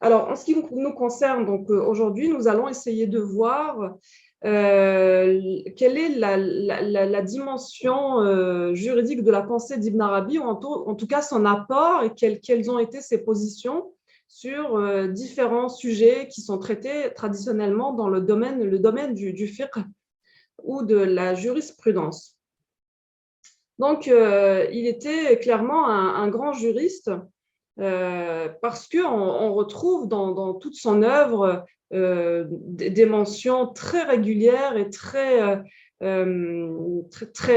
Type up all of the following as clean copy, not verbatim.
Alors, en ce qui nous concerne, donc aujourd'hui, nous allons essayer de voir quelle est la dimension juridique de la pensée d'Ibn Arabi, ou en tout cas son apport, et quelles ont été ses positions sur différents sujets qui sont traités traditionnellement dans le domaine du fiqh ou de la jurisprudence. Donc, il était clairement un grand juriste parce qu'on retrouve dans toute son œuvre des mentions très régulières et très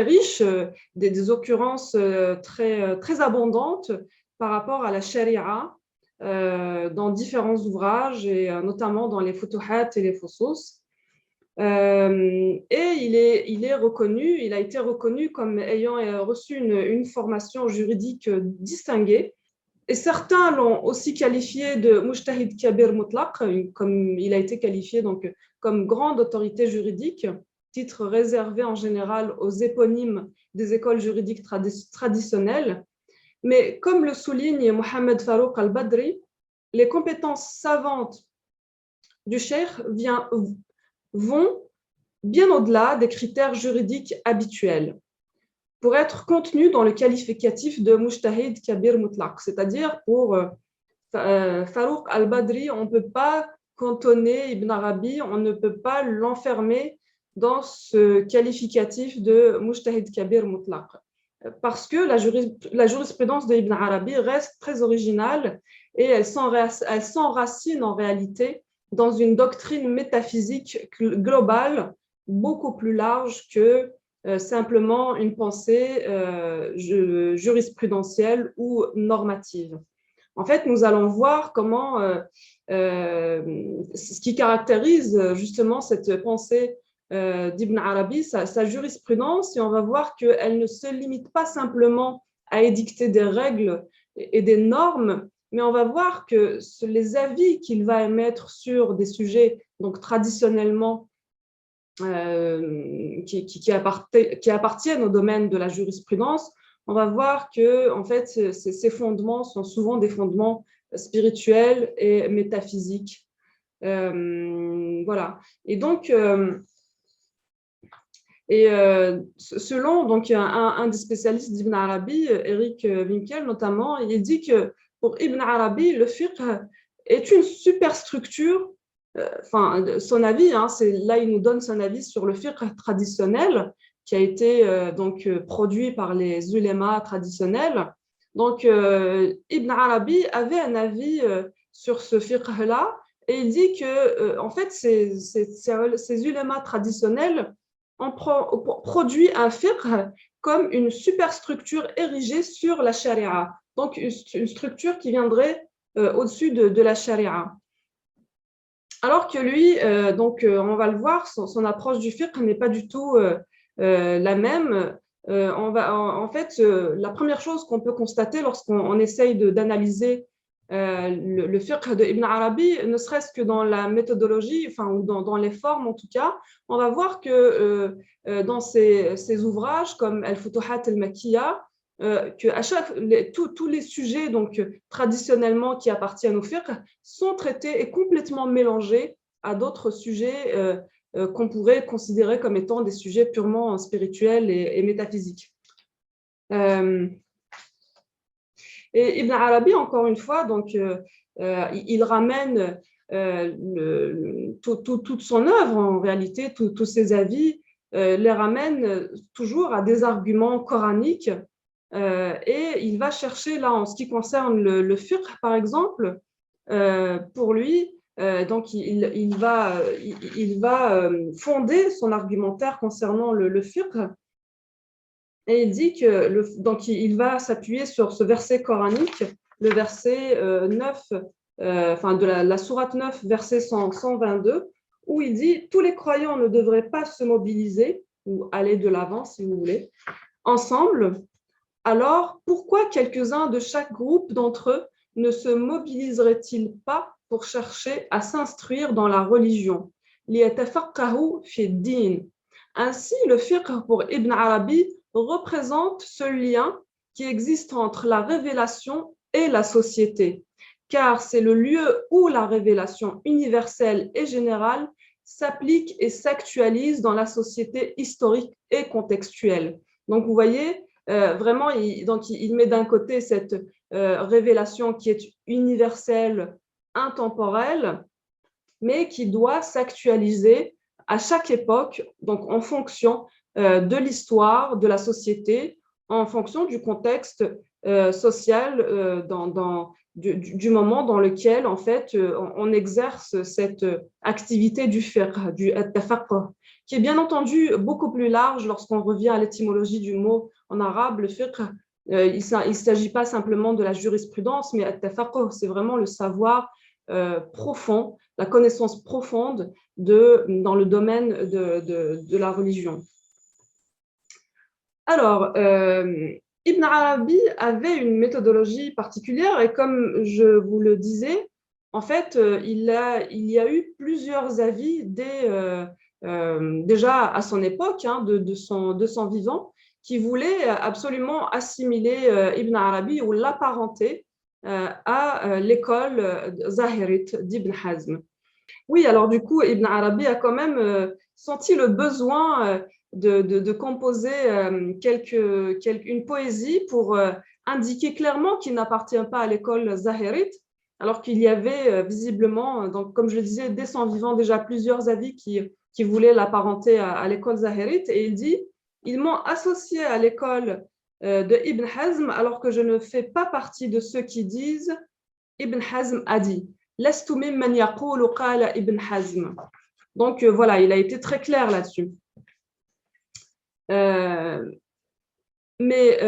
riches, des occurrences très abondantes par rapport à la charia dans différents ouvrages, et notamment dans les Futuhat et les Fusus. Et il a été reconnu comme ayant reçu une formation juridique distinguée. Et certains l'ont aussi qualifié de Mujtahid Kabir Mutlaq, comme il a été qualifié donc, comme grande autorité juridique, titre réservé en général aux éponymes des écoles juridiques traditionnelles. Mais comme le souligne Mohamed Farouk al-Badri, les compétences savantes du cheikh vont bien au-delà des critères juridiques habituels pour être contenu dans le qualificatif de Mujtahid Kabir Mutlaq, c'est-à-dire pour Farouk al-Badri, on ne peut pas cantonner Ibn Arabi, on ne peut pas l'enfermer dans ce qualificatif de Mujtahid Kabir Mutlaq, parce que la jurisprudence de Ibn Arabi reste très originale et elle s'enracine en réalité dans une doctrine métaphysique globale beaucoup plus large que simplement une pensée jurisprudentielle ou normative. En fait, nous allons voir comment ce qui caractérise justement cette pensée d'Ibn Arabi, sa jurisprudence, et on va voir qu'elle ne se limite pas simplement à édicter des règles et des normes, mais on va voir que les avis qu'il va émettre sur des sujets donc traditionnellement qui appartiennent au domaine de la jurisprudence, on va voir que en fait, ces fondements sont souvent des fondements spirituels et métaphysiques. Voilà. Et donc, selon donc, un des spécialistes d'Ibn Arabi, Eric Winkel notamment, il dit que pour Ibn Arabi, le fiqh est une superstructure. Enfin, son avis, hein, là il nous donne son avis sur le fiqh traditionnel qui a été donc produit par les ulémas traditionnels. Donc, Ibn Arabi avait un avis sur ce fiqh-là, et il dit que en fait, ces ulémas traditionnels ont produit un fiqh comme une superstructure érigée sur la charia, donc une structure qui viendrait au-dessus de la charia. Alors que lui, on va le voir, son approche du fiqh n'est pas du tout la même. En fait, la première chose qu'on peut constater lorsqu'on essaye d'analyser le fiqh de Ibn Arabi, ne serait-ce que dans la méthodologie, enfin, ou dans les formes en tout cas, on va voir que dans ses ouvrages comme Al-Futuhat al-Makkiyya, tous les sujets donc, traditionnellement qui appartiennent au fiqh sont traités et complètement mélangés à d'autres sujets qu'on pourrait considérer comme étant des sujets purement spirituels et métaphysiques. Et Ibn Arabi, encore une fois, donc, il ramène toute son œuvre, en réalité, tous ses avis, les ramène toujours à des arguments coraniques. Et il va chercher, là, en ce qui concerne le fiqh, par exemple, pour lui, donc il va fonder son argumentaire concernant le fiqh, et il dit que donc il va s'appuyer sur ce verset coranique, le verset 9, de la sourate 9, verset 122, où il dit « Tous les croyants ne devraient pas se mobiliser, ou aller de l'avant, si vous voulez, ensemble. Alors, pourquoi quelques-uns de chaque groupe d'entre eux ne se mobiliseraient-ils pas pour chercher à s'instruire dans la religion ? لِيَتَفَقَّهُوا فِي الدِّينِ » Ainsi, le fiqh pour Ibn Arabi représente ce lien qui existe entre la révélation et la société. car c'est le lieu où la révélation universelle et générale s'applique et s'actualise dans la société historique et contextuelle. Donc, vous voyez, vraiment, il met d'un côté cette révélation qui est universelle, intemporelle, mais qui doit s'actualiser à chaque époque, donc en fonction de l'histoire, de la société, en fonction du contexte social du moment dans lequel en fait on exerce cette activité du fiqh, du at-tafaqquh, qui est bien entendu beaucoup plus large lorsqu'on revient à l'étymologie du mot en arabe, le fiqh. Il ne s'agit pas simplement de la jurisprudence, mais at-tafaqquh, c'est vraiment le savoir profond, la connaissance profonde dans le domaine de la religion. Alors, Ibn Arabi avait une méthodologie particulière et comme je vous le disais, en fait, il y a eu plusieurs avis déjà à son époque, hein, de son vivant, qui voulaient absolument assimiler Ibn Arabi ou l'apparenter à l'école zahirite d'Ibn Hazm. Oui, alors du coup, Ibn Arabi a quand même senti le besoin de composer une poésie pour indiquer clairement qu'il n'appartient pas à l'école zahirite, alors qu'il y avait visiblement, donc, comme je le disais, dès son vivant déjà plusieurs avis qui voulaient l'apparenter à l'école zahirite, et il dit « Ils m'ont associé à l'école de Ibn Hazm alors que je ne fais pas partie de ceux qui disent Ibn Hazm a dit ». Donc voilà, il a été très clair là-dessus. Mais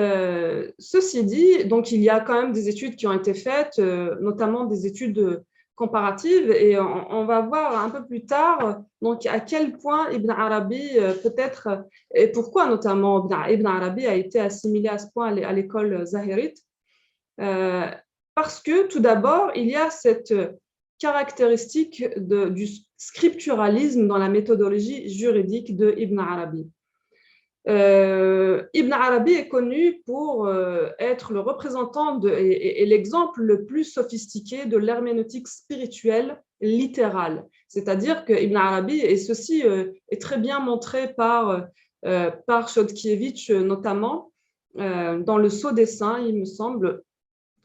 ceci dit, donc il y a quand même des études qui ont été faites, notamment des études comparatives, et on va voir un peu plus tard donc à quel point Ibn Arabi peut-être, et pourquoi notamment Ibn Arabi a été assimilé à ce point à l'école zahirite. Parce que tout d'abord, il y a cette caractéristique du scripturalisme dans la méthodologie juridique de Ibn Arabi. Ibn Arabi est connu pour être le représentant et l'exemple le plus sophistiqué de l'herméneutique spirituelle littérale. C'est-à-dire que Ibn Arabi, et ceci est très bien montré par Chodkiewicz notamment, dans le Sceau des Saints, il me semble,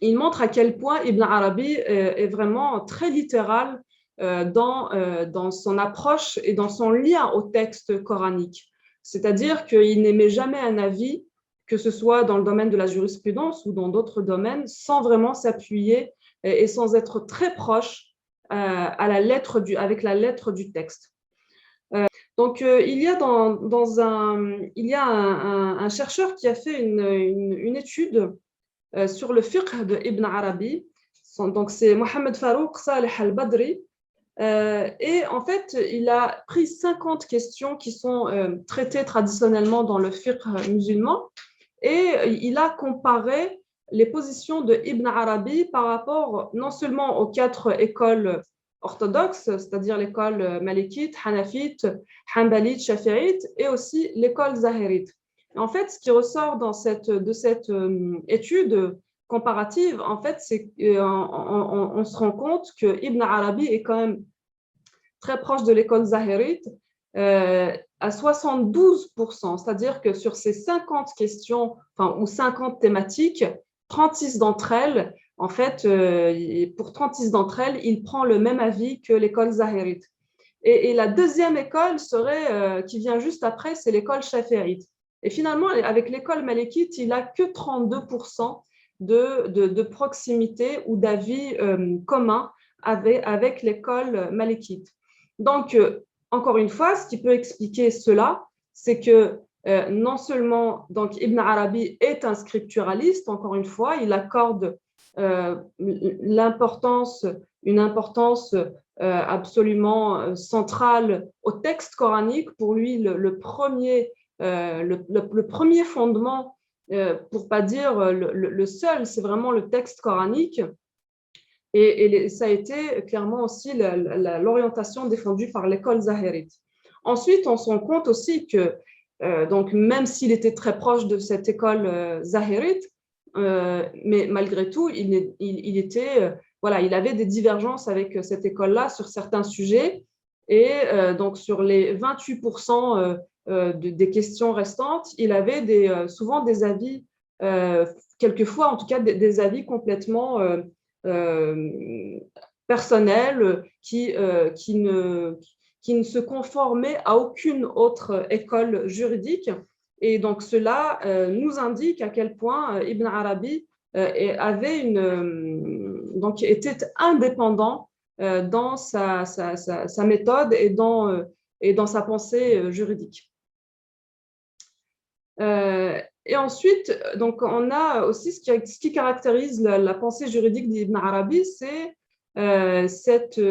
il montre à quel point Ibn Arabi est vraiment très littéral dans son approche et dans son lien au texte coranique. C'est-à-dire qu'il n'émet jamais un avis, que ce soit dans le domaine de la jurisprudence ou dans d'autres domaines, sans vraiment s'appuyer et sans être très proche avec la lettre du texte. Donc, il y a un chercheur qui a fait une étude sur le fiqh de Ibn Arabi. Donc, c'est Mohamed Farouk Saleh al-Badri. Et en fait, il a pris 50 questions qui sont traitées traditionnellement dans le fiqh musulman et il a comparé les positions de Ibn Arabi par rapport non seulement aux 4 écoles orthodoxes, c'est-à-dire l'école malikite, hanafite, hanbalite, shafi'ite et aussi l'école zahirite. En fait, ce qui ressort de cette étude comparative, en fait, c'est qu'on se rend compte que Ibn Arabi est quand même très proche de l'école zahirite à 72%, c'est-à-dire que sur ces 50 questions, ou 50 thématiques, 36 d'entre elles, en fait, pour 36 d'entre elles, il prend le même avis que l'école zahirite. Et la deuxième école qui vient juste après, c'est l'école shafi'ite. Et finalement, avec l'école malikite, il n'a que 32% de proximité ou d'avis commun avec l'école malikite. Donc, encore une fois, ce qui peut expliquer cela, c'est que non seulement donc, Ibn Arabi est un scripturaliste, encore une fois, il accorde une importance absolument centrale au texte coranique. Pour lui, le premier fondement, pour ne pas dire le seul, c'est vraiment le texte coranique. Et ça a été clairement aussi l'orientation défendue par l'école zahirite. Ensuite, on se rend compte aussi que, donc, même s'il était très proche de cette école zahirite, mais malgré tout, il était voilà, il avait des divergences avec cette école-là sur certains sujets. Et donc, sur les 28% des questions restantes, il avait souvent des avis, quelquefois en tout cas des avis complètement euh, personnels qui ne se conformaient à aucune autre école juridique. Et donc, cela nous indique à quel point Ibn Arabi donc était indépendant dans sa méthode et dans sa pensée juridique. Et ensuite, donc, on a aussi ce qui caractérise la pensée juridique d'Ibn Arabi, c'est cette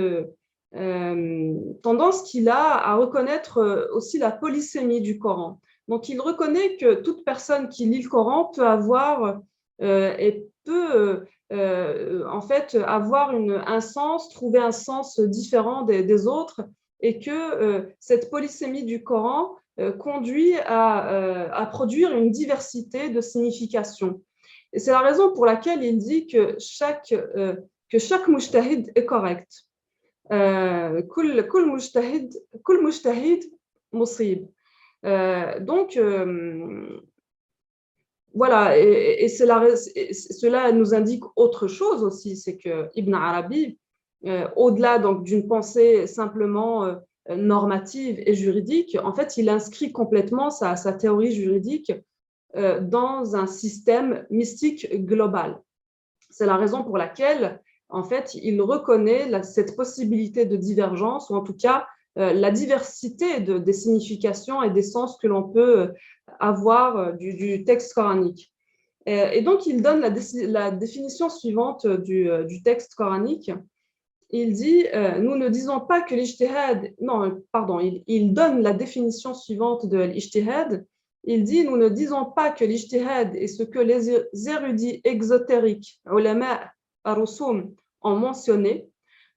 tendance qu'il a à reconnaître aussi la polysémie du Coran. Donc, il reconnaît que toute personne qui lit le Coran peut avoir et peut en fait avoir un sens, trouver un sens différent des autres, et que cette polysémie du Coran conduit à produire une diversité de significations. Et c'est la raison pour laquelle il dit que chaque mujtahid est correct. كل مجتهد مصيب. Donc, voilà, et cela nous indique autre chose aussi, c'est que Ibn Arabi, au-delà donc d'une pensée simplement normative et juridique, en fait, il inscrit complètement sa théorie juridique dans un système mystique global. C'est la raison pour laquelle, en fait, il reconnaît cette possibilité de divergence, ou en tout cas la diversité des significations et des sens que l'on peut avoir du texte coranique. Et donc, il donne la définition suivante du texte coranique. Il dit, nous ne disons pas que l'ijtihad, non, pardon, il donne la définition suivante de l'ijtihad. Il dit, nous ne disons pas que l'ijtihad est ce que les érudits exotériques, ulama ar-rusum, ont mentionné.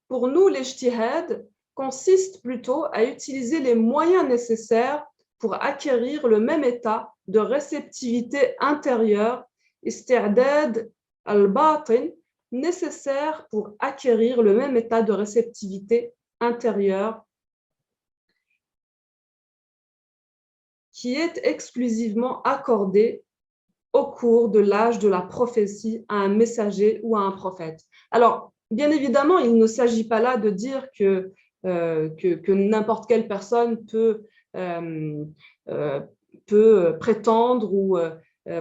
Pour nous, l'ijtihad consiste plutôt à utiliser les moyens nécessaires pour acquérir le même état de réceptivité intérieure, isti'dad al-batin, nécessaire pour acquérir le même état de réceptivité intérieure qui est exclusivement accordé au cours de l'âge de la prophétie à un messager ou à un prophète. Alors, bien évidemment, il ne s'agit pas là de dire que n'importe quelle personne peut prétendre ou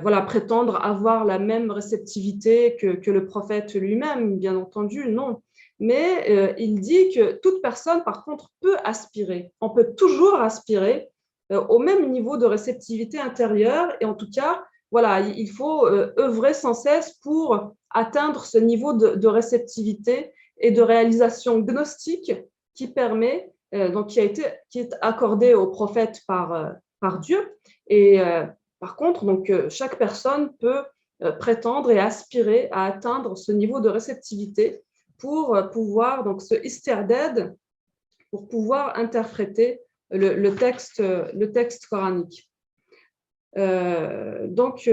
voilà, prétendre avoir la même réceptivité que le prophète lui-même, bien entendu, non. Mais il dit que toute personne, par contre, peut aspirer. On peut toujours aspirer au même niveau de réceptivité intérieure, et en tout cas, voilà, il faut œuvrer sans cesse pour atteindre ce niveau de réceptivité et de réalisation gnostique qui permet, donc qui est accordé au prophète par Dieu. Et par contre, donc, chaque personne peut prétendre et aspirer à atteindre ce niveau de réceptivité pour pouvoir, donc ce isti'dad, pour pouvoir interpréter le texte coranique. Donc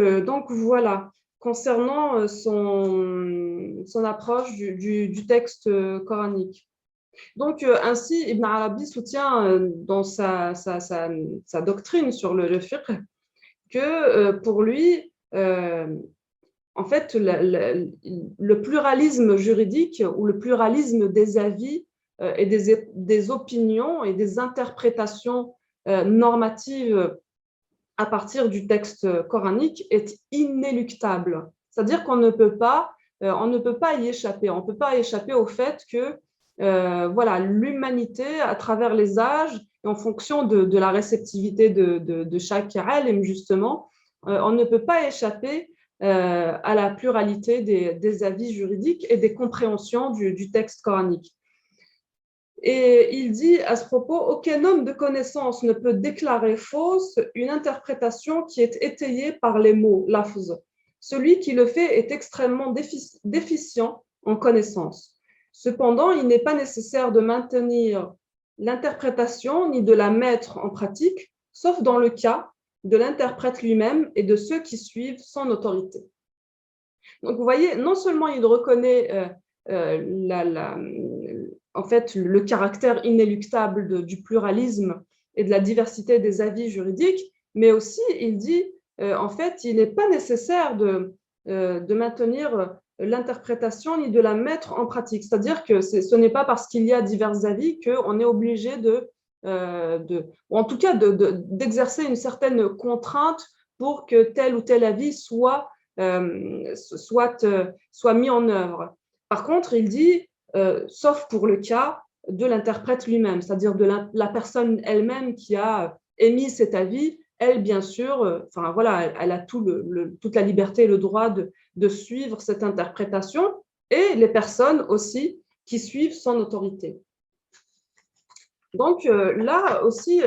voilà, concernant son approche du texte coranique. Donc, ainsi, Ibn Arabi soutient dans sa doctrine sur le fiqh que pour lui, en fait, le pluralisme juridique ou le pluralisme des avis et des opinions et des interprétations normatives à partir du texte coranique est inéluctable. C'est-à-dire qu'on ne peut pas y échapper. On ne peut pas échapper au fait que voilà, l'humanité, à travers les âges, et en fonction de la réceptivité de chaque alim, justement, on ne peut pas échapper à la pluralité des avis juridiques et des compréhensions du texte coranique. Et il dit à ce propos, aucun homme de connaissance ne peut déclarer fausse une interprétation qui est étayée par les mots, lafz. Celui qui le fait est extrêmement déficient en connaissance. Cependant, il n'est pas nécessaire de maintenir l'interprétation ni de la mettre en pratique, sauf dans le cas de l'interprète lui-même et de ceux qui suivent son autorité. Donc, vous voyez, non seulement il reconnaît en fait, le caractère inéluctable du pluralisme et de la diversité des avis juridiques, mais aussi, il dit, en fait, il n'est pas nécessaire de maintenir l'interprétation ni de la mettre en pratique. C'est-à-dire que ce n'est pas parce qu'il y a divers avis qu'on est obligé ou en tout cas d'exercer une certaine contrainte pour que tel ou tel avis soit mis en œuvre. Par contre, il dit, sauf pour le cas de l'interprète lui-même, c'est-à-dire de la personne elle-même qui a émis cet avis, elle, bien sûr, enfin voilà, elle a toute la liberté et le droit de suivre cette interprétation, et les personnes aussi qui suivent son autorité. Donc là aussi,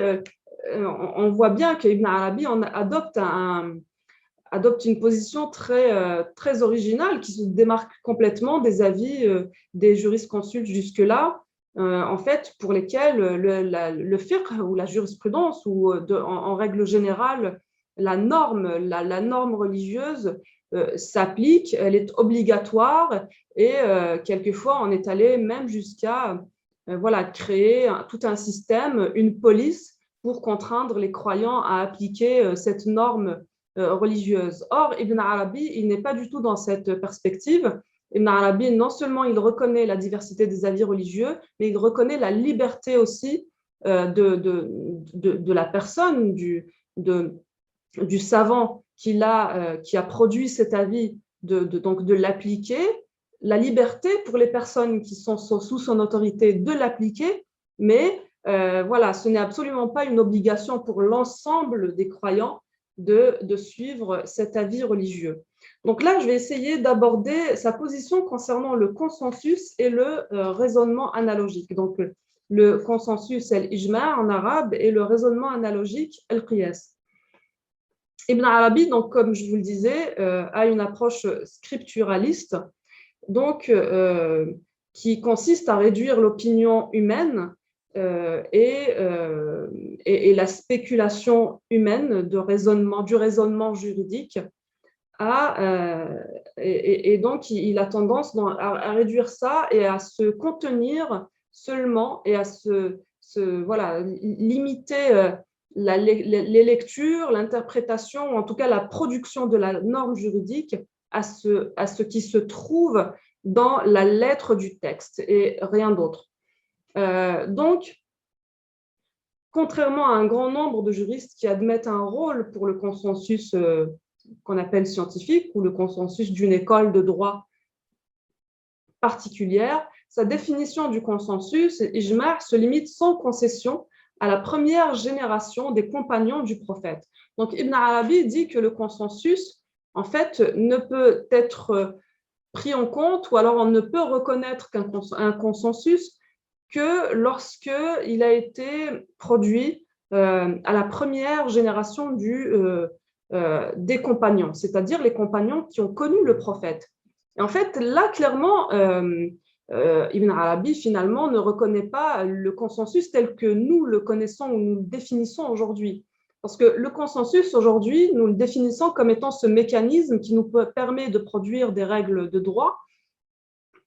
on voit bien qu'Ibn Arabi adopte une position très originale qui se démarque complètement des avis des jurisconsultes jusque-là, en fait, pour lesquels le fiqh ou la jurisprudence ou en règle générale, la norme religieuse s'applique, elle est obligatoire et quelquefois on est allé même jusqu'à voilà, créer tout un système, une police pour contraindre les croyants à appliquer cette norme religieuse. Or, Ibn Arabi, il n'est pas du tout dans cette perspective. Ibn Arabi, non seulement il reconnaît la diversité des avis religieux, mais il reconnaît la liberté aussi de la personne, du savant qui a produit cet avis, donc de l'appliquer, la liberté pour les personnes qui sont sous son autorité de l'appliquer, mais voilà, ce n'est absolument pas une obligation pour l'ensemble des croyants de suivre cet avis religieux. Donc là, je vais essayer d'aborder sa position concernant le consensus et le raisonnement analogique. Donc, le consensus, c'est l'ijma' en arabe, et le raisonnement analogique, al-qiyas. Ibn Arabi, donc, comme je vous le disais, a une approche scripturaliste, donc, qui consiste à réduire l'opinion humaine et la spéculation humaine du raisonnement juridique et donc il a tendance à réduire ça et à se contenir seulement et à voilà, limiter les lectures, l'interprétation, ou en tout cas la production de la norme juridique à ce qui se trouve dans la lettre du texte et rien d'autre. Donc, contrairement à un grand nombre de juristes qui admettent un rôle pour le consensus qu'on appelle scientifique ou le consensus d'une école de droit particulière, sa définition du consensus, ijma', se limite sans concession à la première génération des compagnons du prophète. Donc, Ibn Arabi dit que le consensus, en fait, ne peut être pris en compte, ou alors on ne peut reconnaître un consensus que lorsqu'il a été produit à la première génération des compagnons, c'est-à-dire les compagnons qui ont connu le prophète. Et en fait, là, clairement, Ibn Arabi, finalement, ne reconnaît pas le consensus tel que nous le connaissons ou nous le définissons aujourd'hui. Parce que le consensus, aujourd'hui, nous le définissons comme étant ce mécanisme qui nous permet de produire des règles de droit,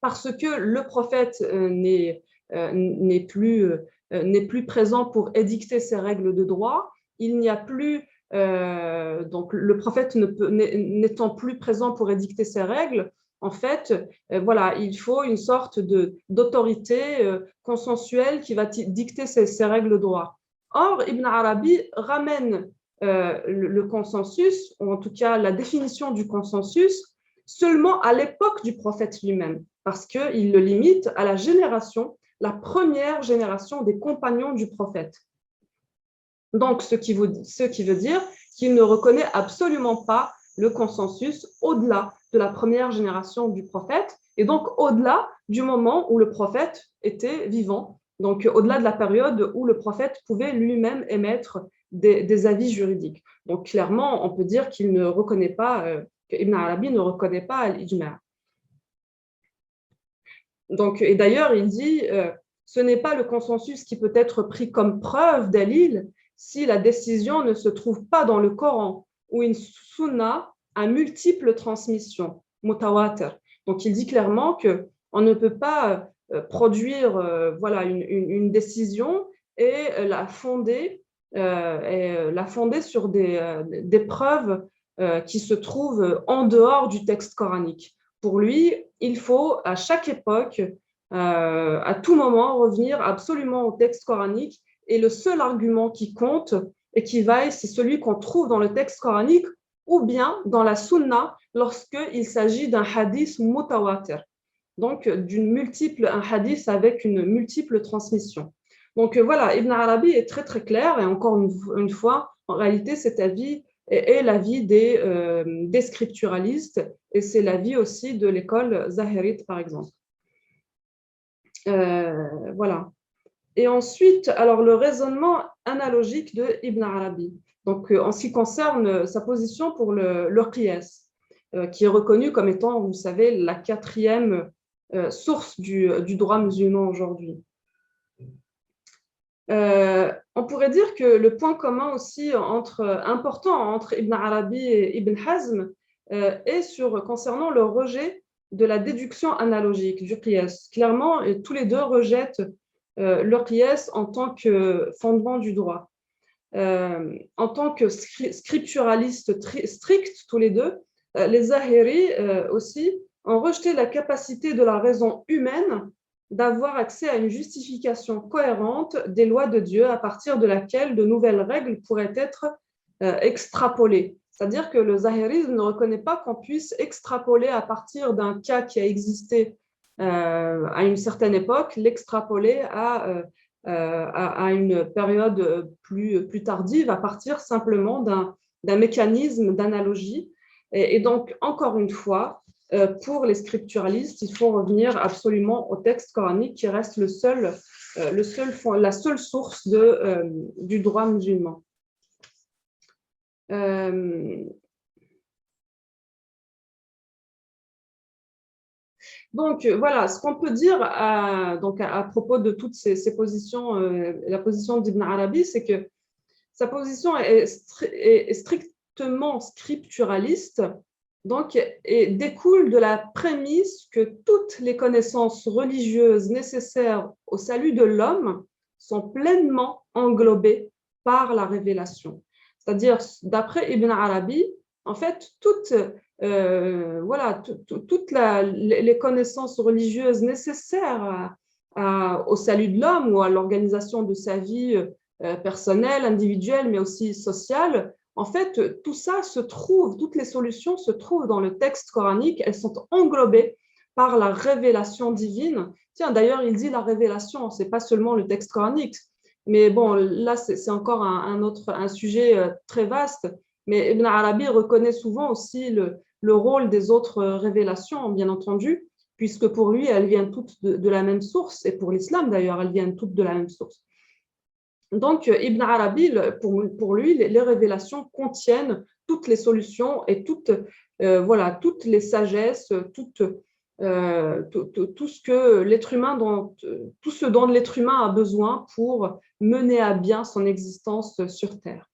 parce que le prophète n'est plus présent pour édicter ces règles de droit. Il n'y a plus, donc le prophète n'étant plus présent pour édicter ces règles, en fait, voilà, il faut une sorte d'autorité consensuelle qui va dicter ces règles de droit. Or, Ibn Arabi ramène le consensus, ou en tout cas la définition du consensus, seulement à l'époque du prophète lui-même, parce qu'il le limite à la première génération des compagnons du prophète. Donc, ce qui veut dire qu'il ne reconnaît absolument pas le consensus au-delà de la première génération du prophète, et donc au-delà du moment où le prophète était vivant, donc au-delà de la période où le prophète pouvait lui-même émettre des avis juridiques. Donc, clairement, on peut dire qu'il ne reconnaît pas, qu'Ibn Arabi ne reconnaît pas l'ijma'. Donc, et d'ailleurs, il dit ce n'est pas le consensus qui peut être pris comme preuve dalil si la décision ne se trouve pas dans le Coran ou une sunna à multiples transmissions, mutawatir. Donc, il dit clairement que On ne peut pas produire voilà, une décision et la fonder sur des preuves qui se trouvent en dehors du texte coranique. Pour lui, il faut à chaque époque, à tout moment, revenir absolument au texte coranique et le seul argument qui compte et qui vaille, c'est celui qu'on trouve dans le texte coranique ou bien dans la sunna lorsqu'il s'agit d'un hadith mutawatir, donc un hadith avec une multiple transmission. Donc voilà, Ibn Arabi est très très clair et encore une fois, en réalité, cet avis est l'avis des scripturalistes et c'est l'avis aussi de l'école Zahirite par exemple. Voilà. Et ensuite, alors le raisonnement analogique de Ibn Arabi. Donc, en ce qui concerne sa position pour le qiyas, qui est reconnu comme étant, vous savez, la quatrième source du droit musulman aujourd'hui. On pourrait dire que le point commun aussi important entre Ibn Arabi et Ibn Hazm est concernant le rejet de la déduction analogique du qiyas. Clairement, tous les deux rejettent le qiyas en tant que fondement du droit. En tant que scripturalistes stricts, tous les deux, les Zahiri aussi ont rejeté la capacité de la raison humaine d'avoir accès à une justification cohérente des lois de Dieu à partir de laquelle de nouvelles règles pourraient être extrapolées. C'est-à-dire que le zahirisme ne reconnaît pas qu'on puisse extrapoler à partir d'un cas qui a existé à une certaine époque, l'extrapoler à une période plus tardive à partir simplement d'un mécanisme d'analogie. Et donc, encore une fois, pour les scripturalistes, il faut revenir absolument au texte coranique qui reste la seule source du droit musulman. Donc voilà, ce qu'on peut dire à propos de toutes ces positions, la position d'Ibn Arabi, c'est que sa position est strictement scripturaliste, donc, et découle de la prémisse que toutes les connaissances religieuses nécessaires au salut de l'homme sont pleinement englobées par la révélation. C'est-à-dire, d'après Ibn Arabi, en fait, toutes les connaissances religieuses nécessaires au salut de l'homme ou à l'organisation de sa vie personnelle, individuelle, mais aussi sociale, en fait, tout ça se trouve, toutes les solutions se trouvent dans le texte coranique, elles sont englobées par la révélation divine. Tiens, d'ailleurs, il dit la révélation, ce n'est pas seulement le texte coranique. Mais bon, là, c'est encore un sujet très vaste. Mais Ibn Arabi reconnaît souvent aussi le rôle des autres révélations, bien entendu, puisque pour lui, elles viennent toutes de la même source, et pour l'islam d'ailleurs, elles viennent toutes de la même source. Donc, Ibn Arabi, pour lui, les révélations contiennent toutes les solutions et toutes les sagesses, tout ce dont l'être humain a besoin pour mener à bien son existence sur Terre.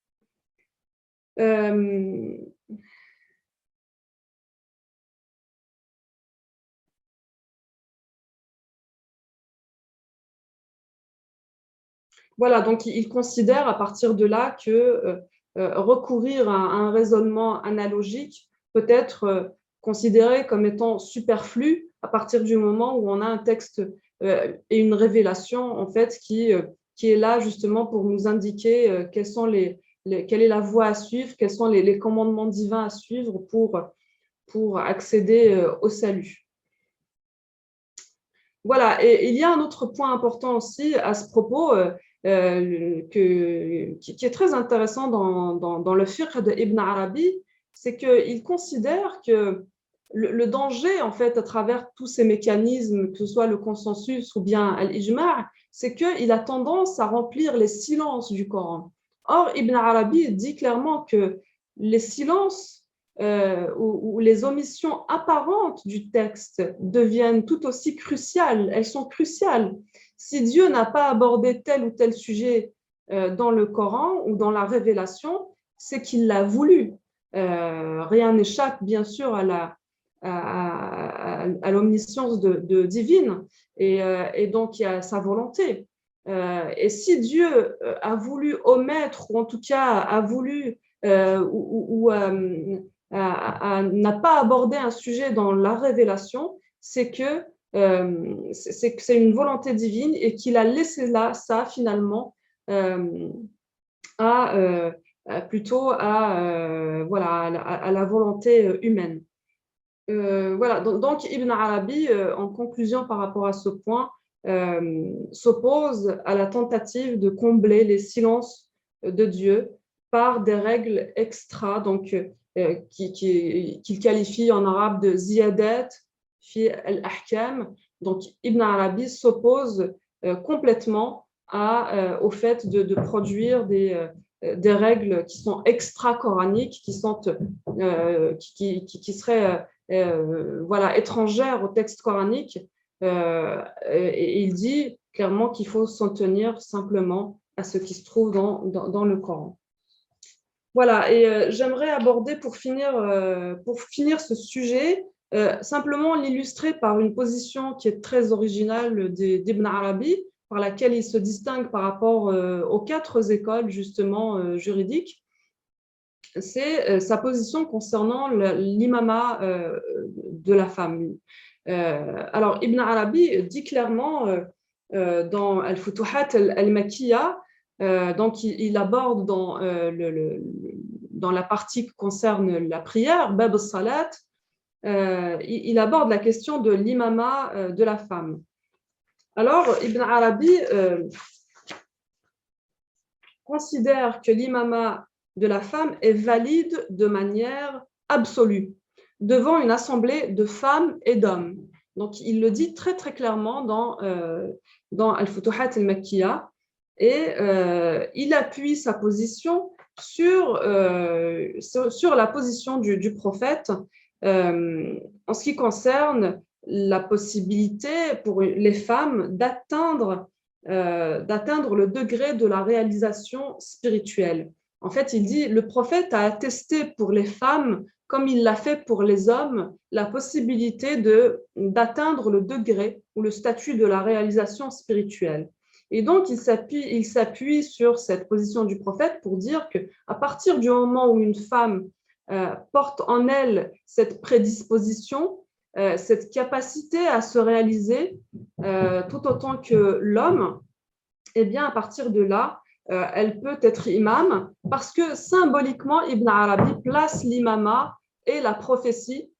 Voilà, donc il considère à partir de là que recourir à un raisonnement analogique peut être considéré comme étant superflu à partir du moment où on a un texte et une révélation en fait qui est là justement pour nous indiquer quelle est la voie à suivre, quels sont les commandements divins à suivre pour accéder au salut. Voilà, et il y a un autre point important aussi à ce propos qui est très intéressant dans le fiqh de Ibn Arabi, c'est qu'il considère que le danger, en fait, à travers tous ces mécanismes, que ce soit le consensus ou bien l'ijma', c'est qu'il a tendance à remplir les silences du Coran. Or, Ibn Arabi dit clairement que les silences ou les omissions apparentes du texte deviennent tout aussi cruciales, elles sont cruciales. Si Dieu n'a pas abordé tel ou tel sujet dans le Coran ou dans la révélation, c'est qu'il l'a voulu. Rien n'échappe bien sûr à l'omniscience divine et donc il y a sa volonté. Et si Dieu a voulu omettre, ou en tout cas a voulu n'a pas abordé un sujet dans la révélation, c'est que c'est une volonté divine et qu'il a laissé là ça finalement euh, à, plutôt voilà, à la volonté humaine. Voilà, donc Ibn Arabi, en conclusion par rapport à ce point, s'oppose à la tentative de combler les silences de Dieu par des règles extra, donc qu'il qualifie en arabe de ziyadat fi al-ahkam. Donc Ibn Arabi s'oppose complètement au fait de produire des règles qui sont extra-coraniques, qui seraient voilà, étrangère au texte coranique. Et il dit clairement qu'il faut s'en tenir simplement à ce qui se trouve dans le Coran. Voilà, et j'aimerais aborder pour finir ce sujet, simplement l'illustrer par une position qui est très originale d'Ibn Arabi, par laquelle il se distingue par rapport aux quatre écoles justement juridiques. C'est sa position concernant l'imama de la femme. Alors, Ibn Arabi dit clairement dans Al-Futuhat al-Makkiya, donc il aborde dans la partie qui concerne la prière, Bab al-Salat, il aborde la question de l'imama de la femme. Alors, Ibn Arabi considère que l'imama de la femme est valide de manière absolue devant une assemblée de femmes et d'hommes. Donc, il le dit très, très clairement dans Al-Futuhat al-Makkiya et il appuie sa position sur la position du prophète en ce qui concerne la possibilité pour les femmes d'atteindre le degré de la réalisation spirituelle. En fait, il dit, le prophète a attesté pour les femmes, comme il l'a fait pour les hommes, la possibilité d'atteindre le degré ou le statut de la réalisation spirituelle. Et donc, il s'appuie sur cette position du prophète pour dire qu'à partir du moment où une femme porte en elle cette prédisposition, cette capacité à se réaliser tout autant que l'homme, eh bien, à partir de là, elle peut être imam parce que symboliquement, Ibn Arabi place l'imama et la prophétie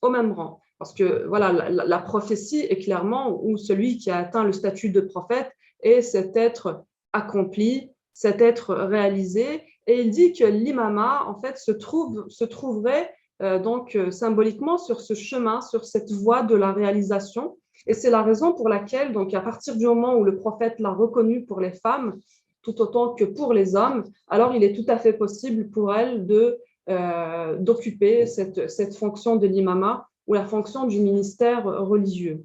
au même rang. Parce que voilà, la prophétie est clairement où celui qui a atteint le statut de prophète est cet être accompli, cet être réalisé. Et il dit que l'imama, en fait, se trouverait donc symboliquement sur ce chemin, sur cette voie de la réalisation. Et c'est la raison pour laquelle, donc, à partir du moment où le prophète l'a reconnu pour les femmes, tout autant que pour les hommes, alors il est tout à fait possible pour elles d'occuper cette fonction de l'imama ou la fonction du ministère religieux.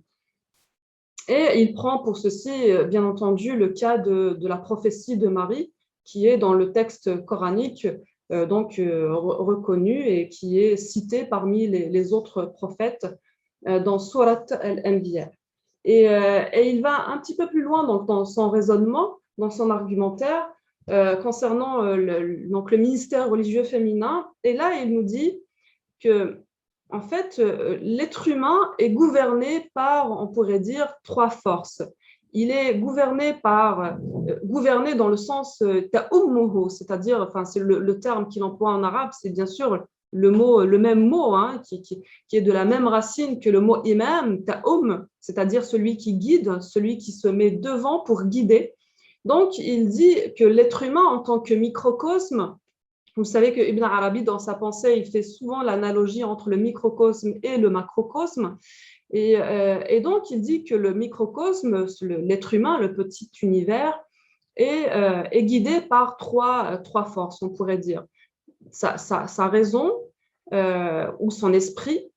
Et il prend pour ceci, bien entendu, le cas de la prophétie de Marie, qui est dans le texte coranique reconnu et qui est cité parmi les autres prophètes dans Surat al-Anbiya. Et il va un petit peu plus loin dans son raisonnement, dans son argumentaire, concernant le ministère religieux féminin. Et là, il nous dit que, en fait, l'être humain est gouverné par, on pourrait dire, trois forces. Il est gouverné dans le sens ta'ummuhu, c'est-à-dire, enfin, c'est le terme qu'il emploie en arabe, c'est bien sûr le même mot, hein, qui est de la même racine que le mot imam, ta'um, c'est-à-dire celui qui guide, celui qui se met devant pour guider. Donc, il dit que l'être humain, en tant que microcosme, vous savez que Ibn Arabi, dans sa pensée, il fait souvent l'analogie entre le microcosme et le macrocosme. Et donc, il dit que le microcosme, l'être humain, le petit univers, est guidé par trois forces, on pourrait dire. Sa raison ou son esprit,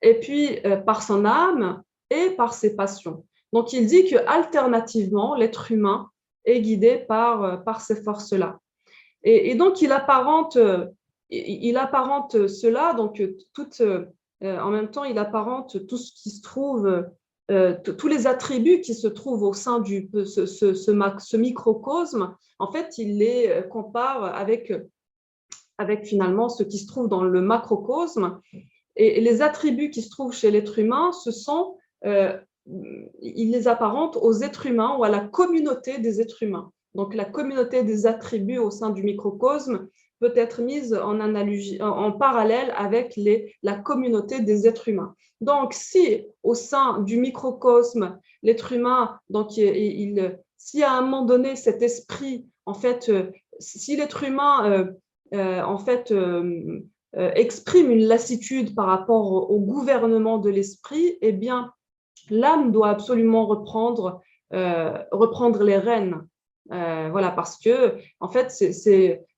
et puis par son âme et par ses passions. Donc, il dit que alternativement, l'être humain est guidé par ces forces-là. Et donc, il apparente cela, donc en même temps, il apparente tout ce qui se trouve, tous les attributs qui se trouvent au sein du ce microcosme. En fait, il les compare avec finalement ce qui se trouve dans le macrocosme. Et les attributs qui se trouvent chez l'être humain, il les apparente aux êtres humains ou à la communauté des êtres humains. Donc, la communauté des attributs au sein du microcosme peut être mise en analogie, en parallèle avec la communauté des êtres humains. Donc, si au sein du microcosme, l'être humain, donc, si à un moment donné cet esprit, en fait, si l'être humain, en fait, exprime une lassitude par rapport au gouvernement de l'esprit, eh bien, l'âme doit absolument reprendre les rênes. Voilà, parce que, en fait,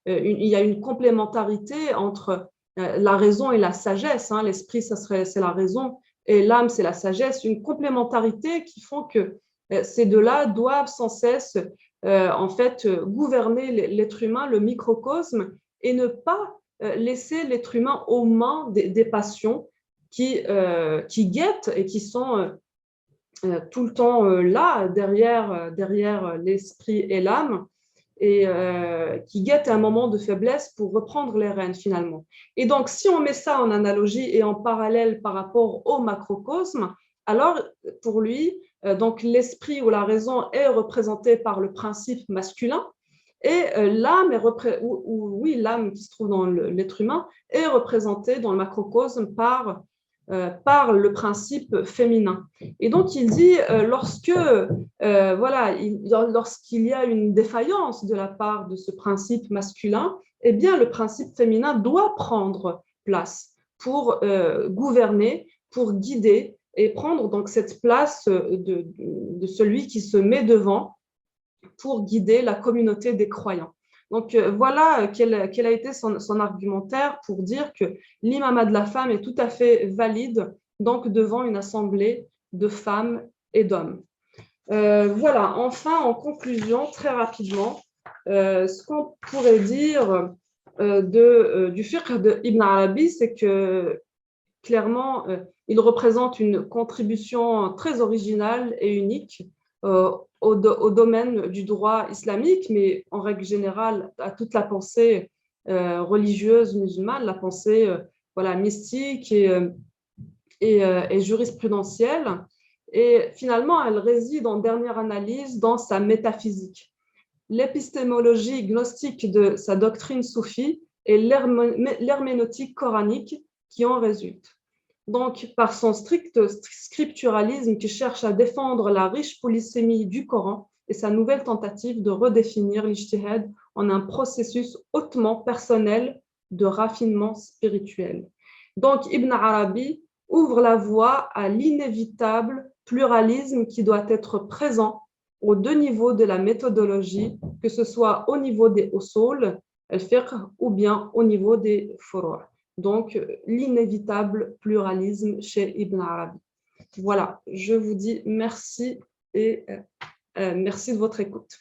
il y a une complémentarité entre la raison et la sagesse. Hein. L'esprit, c'est la raison, et l'âme, c'est la sagesse. Une complémentarité qui font que ces deux-là doivent sans cesse, en fait, gouverner l'être humain, le microcosme, et ne pas laisser l'être humain aux mains des passions qui guettent et qui sont tout le temps là, derrière l'esprit et l'âme, et qui guettent un moment de faiblesse pour reprendre les rênes finalement. Et donc, si on met ça en analogie et en parallèle par rapport au macrocosme, alors pour lui, donc l'esprit ou la raison est représenté par le principe masculin, et l'âme oui, l'âme qui se trouve dans l'être humain est représentée dans le macrocosme par le principe féminin. Et donc, il dit, lorsqu'il y a une défaillance de la part de ce principe masculin, eh bien, le principe féminin doit prendre place pour gouverner, pour guider et prendre donc cette place de celui qui se met devant pour guider la communauté des croyants. Donc voilà quel a été son argumentaire pour dire que l'imamat de la femme est tout à fait valide donc devant une assemblée de femmes et d'hommes. Voilà, enfin en conclusion, très rapidement, ce qu'on pourrait dire du fiqh d'Ibn Arabi, c'est que clairement, il représente une contribution très originale et unique au domaine du droit islamique, mais en règle générale à toute la pensée religieuse musulmane, la pensée voilà, mystique et jurisprudentielle. Et finalement, elle réside en dernière analyse dans sa métaphysique. L'épistémologie gnostique de sa doctrine soufie et l'herméneutique coranique qui en résulte. Donc, par son strict scripturalisme qui cherche à défendre la riche polysémie du Coran et sa nouvelle tentative de redéfinir l'ijtihad en un processus hautement personnel de raffinement spirituel. Donc, Ibn Arabi ouvre la voie à l'inévitable pluralisme qui doit être présent aux deux niveaux de la méthodologie, que ce soit au niveau des usul, al-fiqh, ou bien au niveau des furu'. Donc, l'inévitable pluralisme chez Ibn Arabi. Voilà, je vous dis merci et merci de votre écoute.